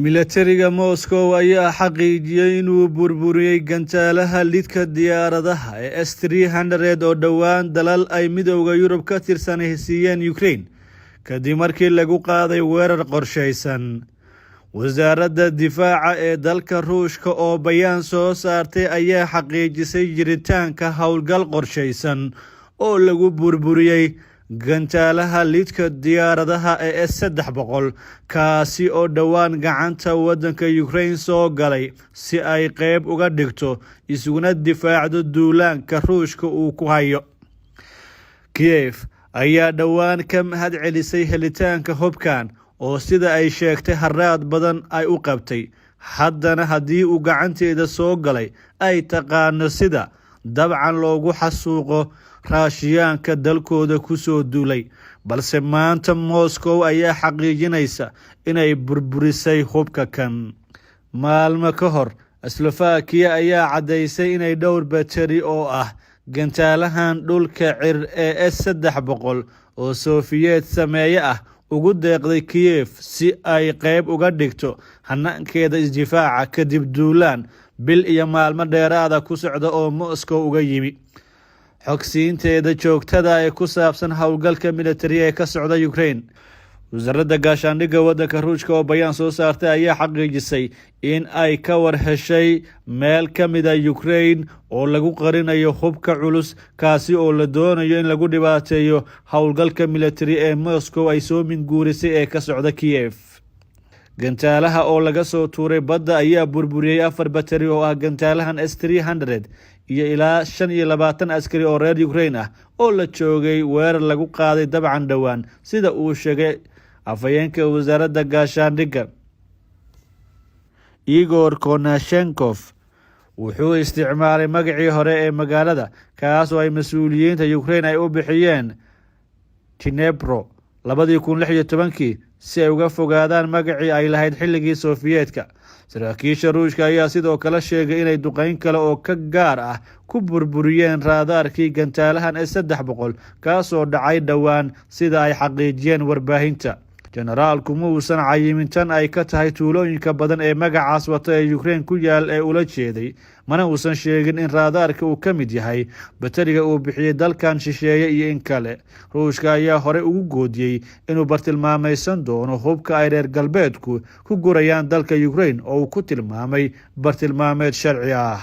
Milatariga Moscow ayaa xaqiijiyay inuu burburiyay gantaalaha lidka diyaaradaha ee S-300 oo dhowaan dalal ay midowga Yurub ka tirsan heshiiyeen Ukraine kadib markii lagu qaaday weerar qorsheysan. Wasaaradda Difaaca ee dalka Ruushka oo bayaan soo saartay ayaa xaqiijisay jiritaanka howlgal qorsheysan oo lagu burburiyay gantaalaha lidka diyaaradaha ee S-300 kaasi oo dhowaan gacanta waddanka Ukraine soo galay si ay qayb uga dhigto isuguna difaacdo duulaanka Ruushka uu ku hayo. Kiev ayaa dhowaan ka mahad celisay helitaanka hubkan oo sida ay sheegtay haraad badan ay u qabtay, haddana haddii uu gacanteeda soo galay ay taqaano sida dabcan loogu xasuuqo raashiyaanka dalkooda ku soo duulay, balse maanta Moscow ayaa xaqiijinaysa inay burburisay hubka kan. Maalmo ka hor Slovakia ayaa caddaysay inay dhowr bateri oo ah gantaalahan dhulka cir ee S-300 oo Soviet sameeye ah ugu deeqday Kiev si ay qayb uga dhigto hanaankeeda isdifaaca kadib duulaan bil iyo maalmo dheeraada ku socda oo Moscow uga yimi. Xogsiinteeda joogtada ee ku saabsan howlgalka militari ee ka socda Ukraine. Wasaaradda gaashaandhigga waddanka Ruushka oo bayaan soo saartay ayaa xaqiijisay in ay ka war heshay meel ka mid ah Ukraine oo lagu qarinayo hubka culus kaasi oo la doonayo in lagu dhibaateeyo howlgalka militari ee Moscow ay soo minguurisay ee ka socda Kiev. Gantaalaha oo laga soo tuuray badda ayaa burburiyay 4 bateri oo ah gantaalahan S-300 iyo ilaa 25 askari oo reer Ukraine ah oo la joogay weerar lagu qaaday dabcan dhowaan, sida uu sheegay afhayeenka wasaaradda gaashaandhigga Igor Konashenkov. Wuxuu isticmaalay magacii hore ee magaalada kaas oo ay mas'uuliyiinta Ukraine ay u bixiyeen Dnipro 2016 si ay uga fogaadaan magacii ay lahayd xilligii Sofiyeetka. Saraakiisha Ruushka ayaa sidoo kale sheegay inay duqeyn kale oo ka gaar ah ku burburiyeen raadaarkii gantaalahan S-300 kaasoo dhacay dhowaan sida ay xaqiijiyeen warbaahinta. Generaalku ma uusan cayimin tan ay ka tahay tuulooyinka badan ee magacaas wata ee Ukraine ku yaal ee ula jeeday, mana uusan sheegin in raadaarka uu ka mid yahay bateriga uu bixiyay dalkan shisheeye iyo in kale. Ruushka ayaa horey ugu goodiyey inuu bartilmaamaysan doono hubka ay reer galbeedku ku gurayaan dalka Ukraine oo uu ku tilmaamay bartilmaameed sharci ah.